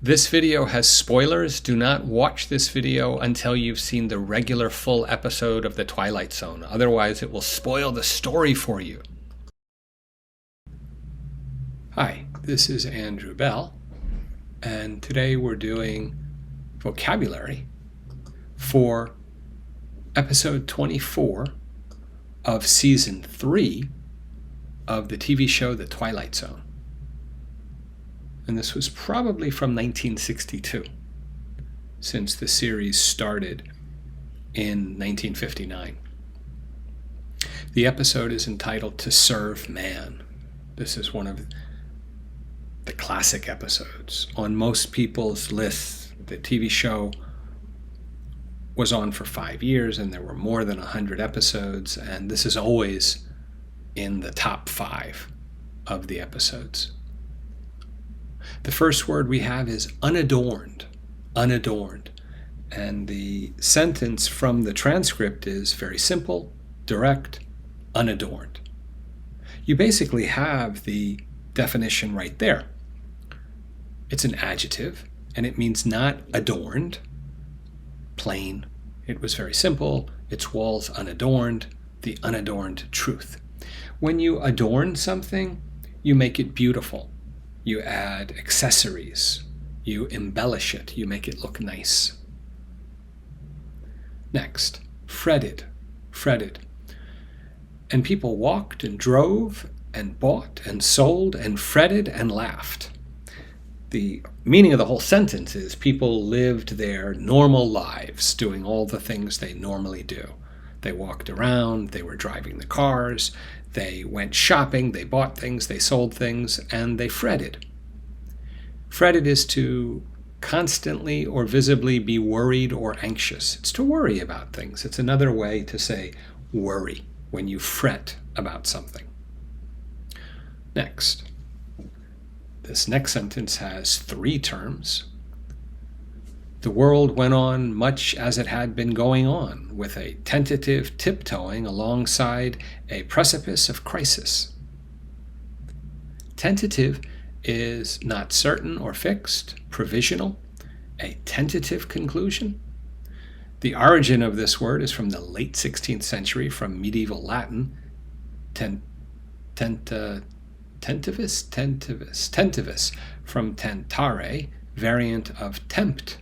This video has spoilers. Do not watch this video until you've seen the regular full episode of The Twilight Zone. Otherwise, it will spoil the story for you. Hi, this is Andrew Bell, and today we're doing vocabulary for episode 24 of season 3 of the TV show The Twilight Zone. And this was probably from 1962, since the series started in 1959. The episode is entitled To Serve Man. This is one of the classic episodes. On most people's lists, the TV show was on for 5 years, and there were more than 100 episodes, and this is always in the top 5 of the episodes. The first word we have is unadorned, unadorned. And the sentence from the transcript is very simple, direct, unadorned. You basically have the definition right there. It's an adjective, and it means not adorned, plain. It was very simple. Its walls unadorned, the unadorned truth. When you adorn something, you make it beautiful. You add accessories. You embellish it. You make it look nice. Next, fretted, fretted. And people walked and drove and bought and sold and fretted and laughed. The meaning of the whole sentence is people lived their normal lives, doing all the things they normally do. They walked around, they were driving the cars, they went shopping, they bought things, they sold things, and they fretted. Fretted is to constantly or visibly be worried or anxious. It's to worry about things. It's another way to say worry, when you fret about something. Next. This next sentence has 3 terms. The world went on much as it had been going on, with a tentative tiptoeing alongside a precipice of crisis. Tentative is not certain or fixed, provisional, a tentative conclusion. The origin of this word is from the late 16th century, from medieval Latin, tentivus, from tentare, variant of temptare,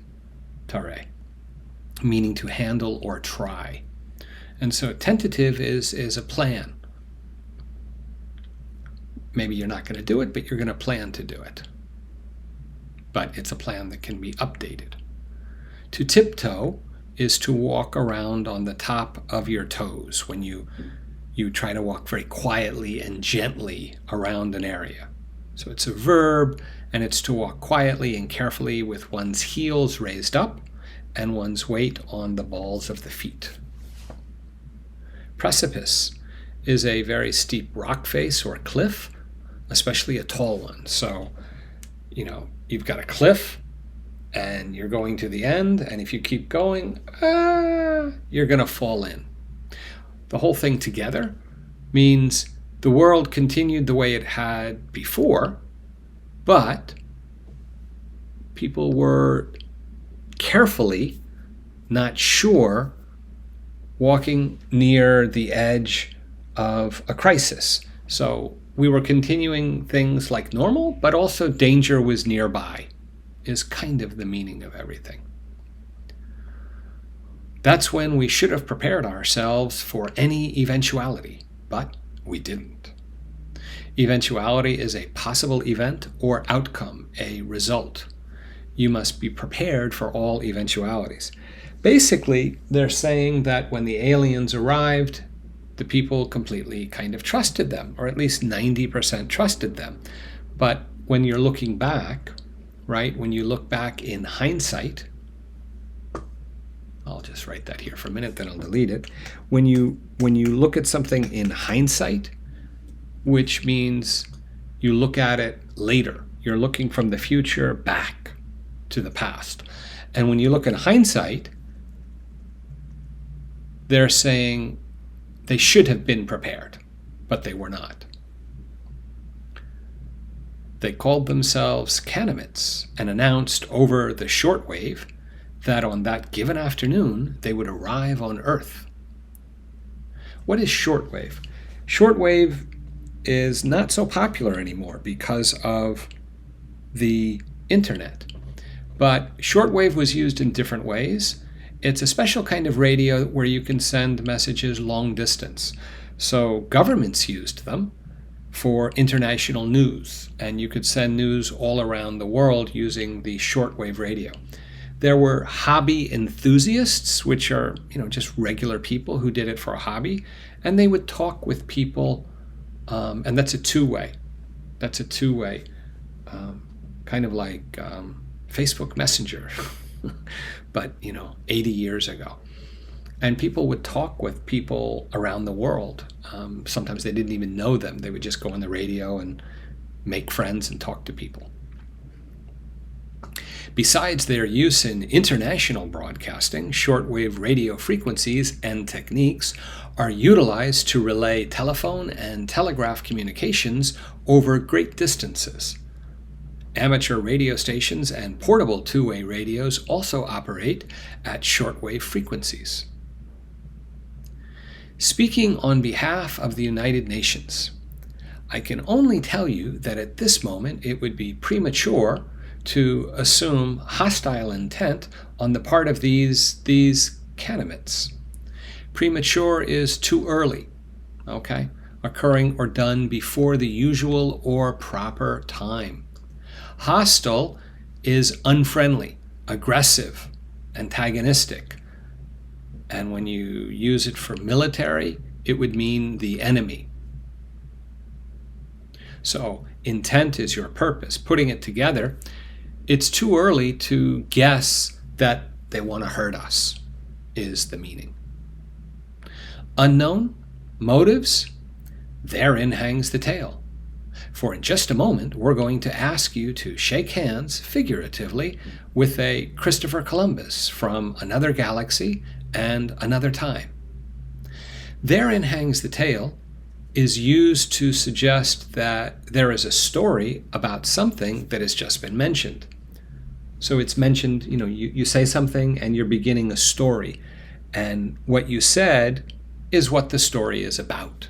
meaning to handle or try. And so tentative is a plan. Maybe you're not going to do it, but you're going to plan to do it. But it's a plan that can be updated. To tiptoe is to walk around on the top of your toes when you try to walk very quietly and gently around an area. So it's a verb, and it's to walk quietly and carefully with one's heels raised up and one's weight on the balls of the feet. Precipice is a very steep rock face or cliff, especially a tall one. So, you've got a cliff and you're going to the end, and if you keep going, you're going to fall in. The whole thing together means the world continued the way it had before, but people were carefully not sure, walking near the edge of a crisis. So we were continuing things like normal, but also danger was nearby, is kind of the meaning of everything. That's when we should have prepared ourselves for any eventuality, but we didn't. Eventuality is a possible event or outcome, a result. You must be prepared for all eventualities. Basically, they're saying that when the aliens arrived, the people completely kind of trusted them, or at least 90% trusted them. But when you're looking back, right, when you look back in hindsight, I'll just write that here for a minute, then I'll delete it. When you look at something in hindsight, which means you look at it later, you're looking from the future back to the past. And when you look at hindsight, they're saying they should have been prepared, but they were not. They called themselves Canamitz and announced over the shortwave that on that given afternoon they would arrive on Earth. What is shortwave? Shortwave is not so popular anymore because of the internet. But shortwave was used in different ways. It's a special kind of radio where you can send messages long distance. So governments used them for international news, and you could send news all around the world using the shortwave radio. There were hobby enthusiasts, which are just regular people who did it for a hobby, and they would talk with people, and that's a two-way. That's a two-way, kind of like Facebook Messenger, but 80 years ago. And people would talk with people around the world. Sometimes they didn't even know them. They would just go on the radio and make friends and talk to people. Besides their use in international broadcasting, shortwave radio frequencies and techniques are utilized to relay telephone and telegraph communications over great distances. Amateur radio stations and portable two-way radios also operate at shortwave frequencies. Speaking on behalf of the United Nations, I can only tell you that at this moment it would be premature to assume hostile intent on the part of these Canamitz. Premature is too early, okay? Occurring or done before the usual or proper time. Hostile is unfriendly, aggressive, antagonistic. And when you use it for military, it would mean the enemy. So intent is your purpose. Putting it together, it's too early to guess that they want to hurt us, is the meaning. Unknown motives, therein hangs the tale. For in just a moment, we're going to ask you to shake hands, figuratively, with a Christopher Columbus from another galaxy and another time. Therein hangs the tale is used to suggest that there is a story about something that has just been mentioned. So it's mentioned, you say something and you're beginning a story. And what you said is what the story is about.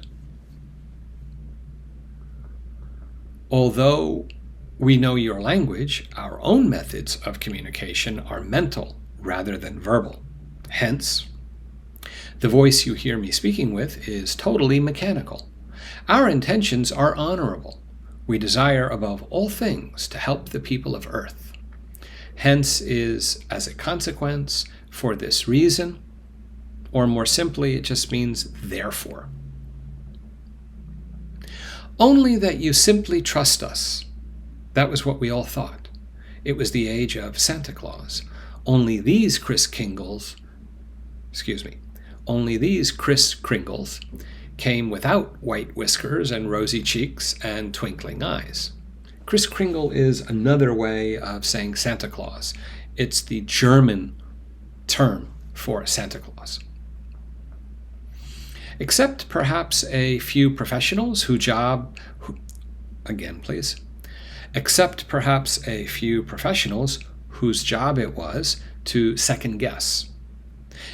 Although we know your language, our own methods of communication are mental rather than verbal. Hence, the voice you hear me speaking with is totally mechanical. Our intentions are honorable. We desire above all things to help the people of Earth. Hence is, as a consequence, for this reason, or more simply, it just means therefore. Only that you simply trust us. That was what we all thought. It was the age of Santa Claus. Only these Kris Kringles came without white whiskers and rosy cheeks and twinkling eyes. Kris Kringle is another way of saying Santa Claus. It's the German term for Santa Claus. Except perhaps a few professionals whose job it was to second guess.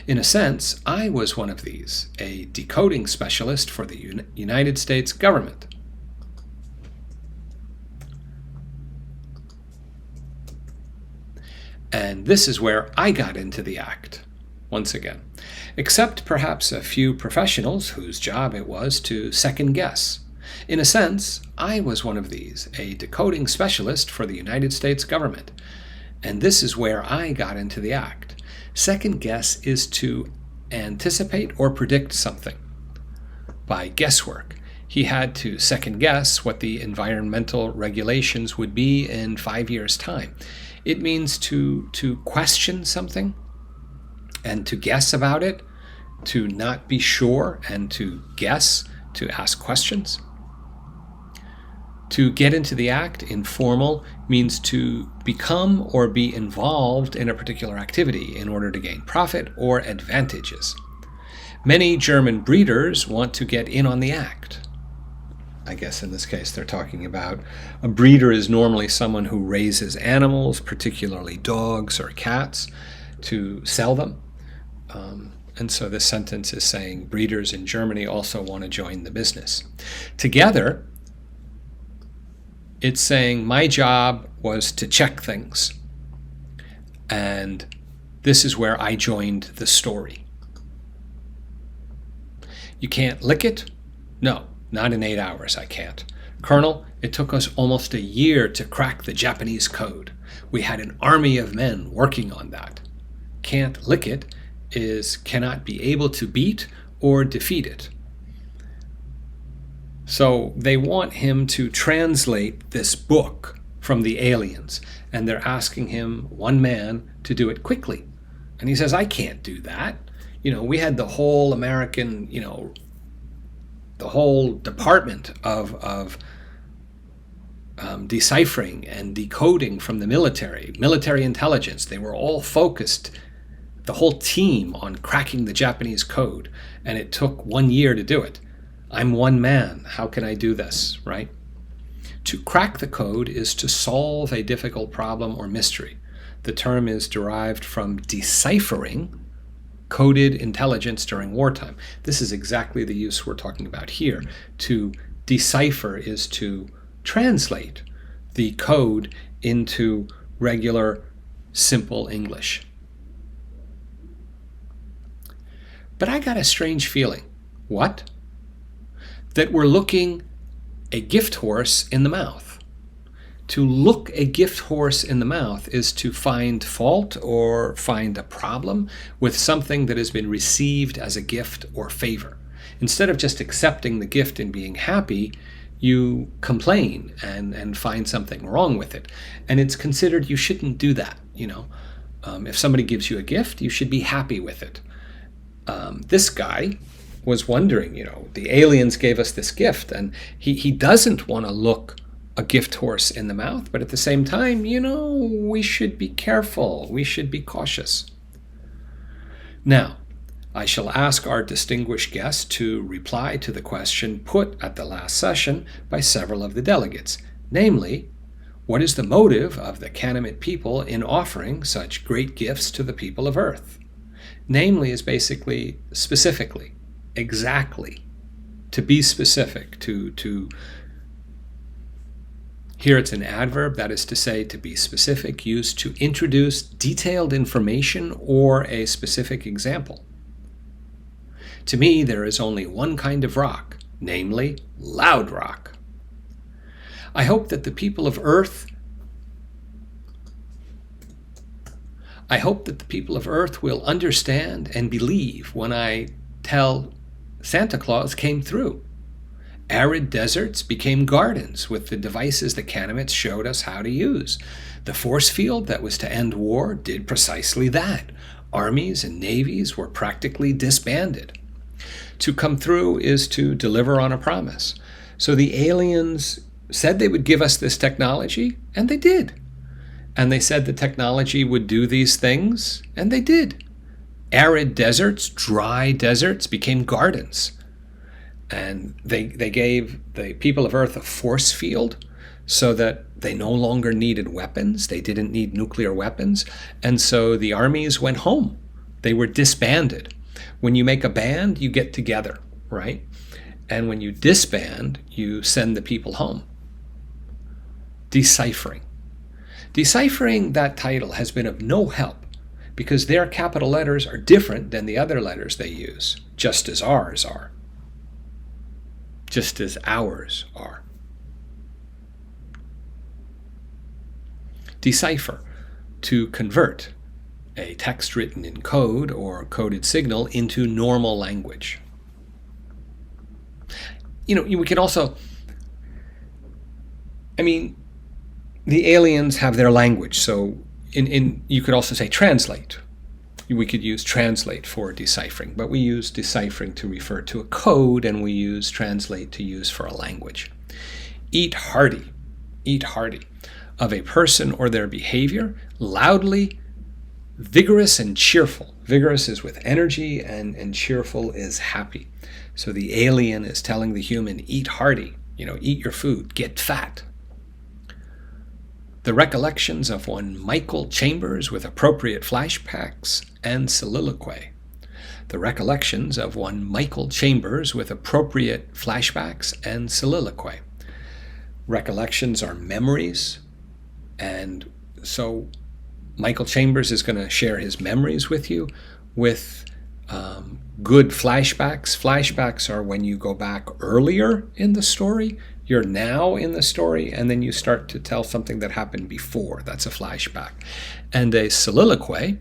In a sense, I was one of these, a decoding specialist for the United States government. And this is where I got into the act, once again. Except perhaps a few professionals whose job it was to second guess. In a sense, I was one of these, a decoding specialist for the United States government. And this is where I got into the act. Second guess is to anticipate or predict something. By guesswork, he had to second guess what the environmental regulations would be in 5 years' time. It means to question something and to guess about it, to not be sure and to guess, to ask questions. To get into the act, informal, means to become or be involved in a particular activity in order to gain profit or advantages. Many German breeders want to get in on the act. I guess in this case they're talking about a breeder is normally someone who raises animals, particularly dogs or cats, to sell them. And so this sentence is saying breeders in Germany also want to join the business. Together, it's saying my job was to check things. And this is where I joined the story. You can't lick it? No, not in 8 hours I can't. Colonel, it took us almost a year to crack the Japanese code. We had an army of men working on that. Can't lick it is cannot be able to beat or defeat it. So they want him to translate this book from the aliens, and they're asking him, one man, to do it quickly. And he says, I can't do that. We had the whole American, the whole department of deciphering and decoding from the military intelligence. They were all focused, the whole team, on cracking the Japanese code, and it took 1 year to do it. I'm one man. How can I do this, right? To crack the code is to solve a difficult problem or mystery. The term is derived from deciphering coded intelligence during wartime. This is exactly the use we're talking about here. To decipher is to translate the code into regular, simple English. But I got a strange feeling. What? That we're looking a gift horse in the mouth. To look a gift horse in the mouth is to find fault or find a problem with something that has been received as a gift or favor. Instead of just accepting the gift and being happy, you complain and find something wrong with it. And it's considered you shouldn't do that. If somebody gives you a gift, you should be happy with it. This guy was wondering, the aliens gave us this gift, and he doesn't want to look a gift horse in the mouth, but at the same time, we should be careful. We should be cautious. Now, I shall ask our distinguished guest to reply to the question put at the last session by several of the delegates, namely, what is the motive of the Kanemit people in offering such great gifts to the people of Earth? Namely is basically specifically, exactly, to be specific, to here it's an adverb, that is to say, to be specific, used to introduce detailed information or a specific example. To me, there is only one kind of rock, namely loud rock. I hope that the people of Earth will understand and believe when I tell Santa Claus came through. Arid deserts became gardens with the devices the Kanemits showed us how to use. The force field that was to end war did precisely that. Armies and navies were practically disbanded. To come through is to deliver on a promise. So the aliens said they would give us this technology, and they did. And they said the technology would do these things, and they did. Arid deserts, dry deserts became gardens. And they gave the people of Earth a force field so that they no longer needed weapons. They didn't need nuclear weapons. And so the armies went home. They were disbanded. When you make a band, you get together, right? And when you disband, you send the people home. Deciphering. Deciphering, that title, has been of no help because their capital letters are different than the other letters they use, just as ours are. Just as ours are. Decipher, to convert a text written in code or coded signal into normal language. We can also, the aliens have their language, so you could also say translate. We could use translate for deciphering, but we use deciphering to refer to a code, and we use translate to use for a language. Eat hearty, of a person or their behavior, loudly, vigorous and cheerful. Vigorous is with energy, and cheerful is happy. So the alien is telling the human, eat hearty, eat your food, get fat. The recollections of one Michael Chambers with appropriate flashbacks and soliloquy. The recollections of one Michael Chambers with appropriate flashbacks and soliloquy. Recollections are memories, and so Michael Chambers is going to share his memories with you with good flashbacks. Flashbacks are when you go back earlier in the story. You're now in the story, and then you start to tell something that happened before. That's a flashback. And a soliloquy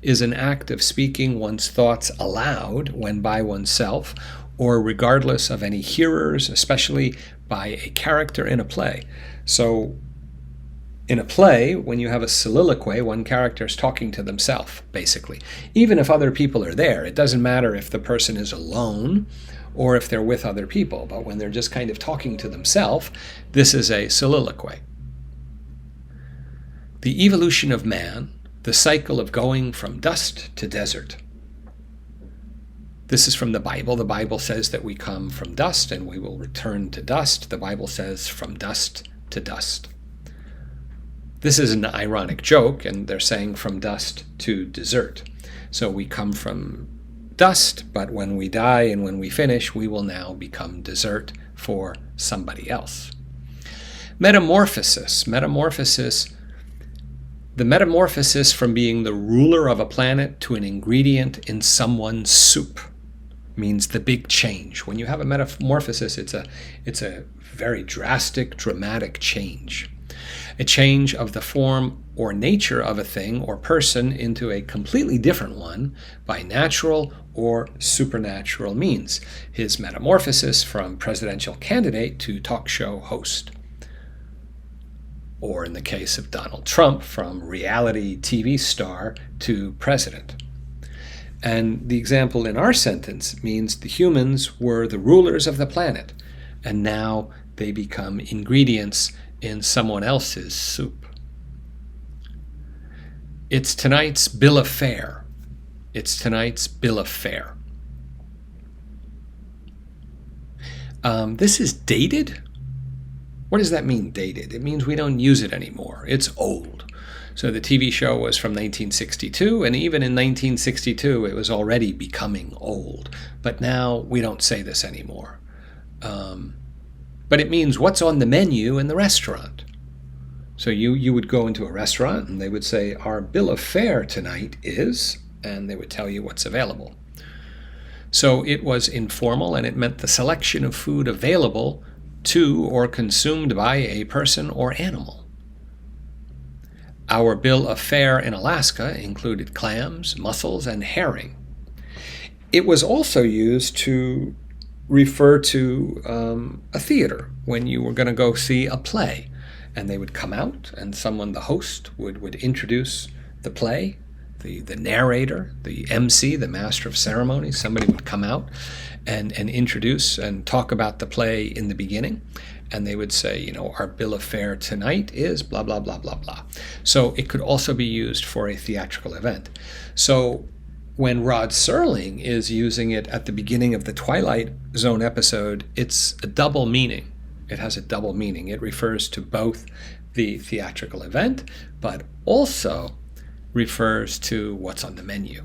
is an act of speaking one's thoughts aloud when by oneself, or regardless of any hearers, especially by a character in a play. So in a play, when you have a soliloquy, one character is talking to themselves, basically. Even if other people are there, it doesn't matter if the person is alone or if they're with other people, but when they're just kind of talking to themselves, this is a soliloquy. The evolution of man, the cycle of going from dust to desert. This is from the Bible. The Bible says that we come from dust and we will return to dust. The Bible says from dust to dust. This is an ironic joke, and they're saying from dust to dessert. So we come from dust, but when we die and when we finish, we will now become dessert for somebody else. Metamorphosis. The metamorphosis from being the ruler of a planet to an ingredient in someone's soup means the big change. When you have a metamorphosis, it's a very drastic, dramatic change. A change of the form or nature of a thing or person into a completely different one by natural or supernatural means. His metamorphosis from presidential candidate to talk show host. Or in the case of Donald Trump, from reality TV star to president. And the example in our sentence means the humans were the rulers of the planet, and now they become ingredients in someone else's soup. It's tonight's bill of fare. This is dated? What does that mean, dated? It means we don't use it anymore. It's old. So the TV show was from 1962, and even in 1962, it was already becoming old. But now we don't say this anymore. But it means what's on the menu in the restaurant. So you would go into a restaurant and they would say, our bill of fare tonight is, and they would tell you what's available. So it was informal, and it meant the selection of food available to or consumed by a person or animal. Our bill of fare in Alaska included clams, mussels, and herring. It was also used to refer to a theater when you were going to go see a play, and they would come out and the host would introduce the play, the narrator, the MC, the master of ceremonies. Somebody would come out and introduce and talk about the play in the beginning, and they would say, our bill of fare tonight is blah blah blah blah blah. So it could also be used for a theatrical event. So when Rod Serling is using it at the beginning of the Twilight Zone episode, it's a double meaning. It has a double meaning. It refers to both the theatrical event, but also refers to what's on the menu.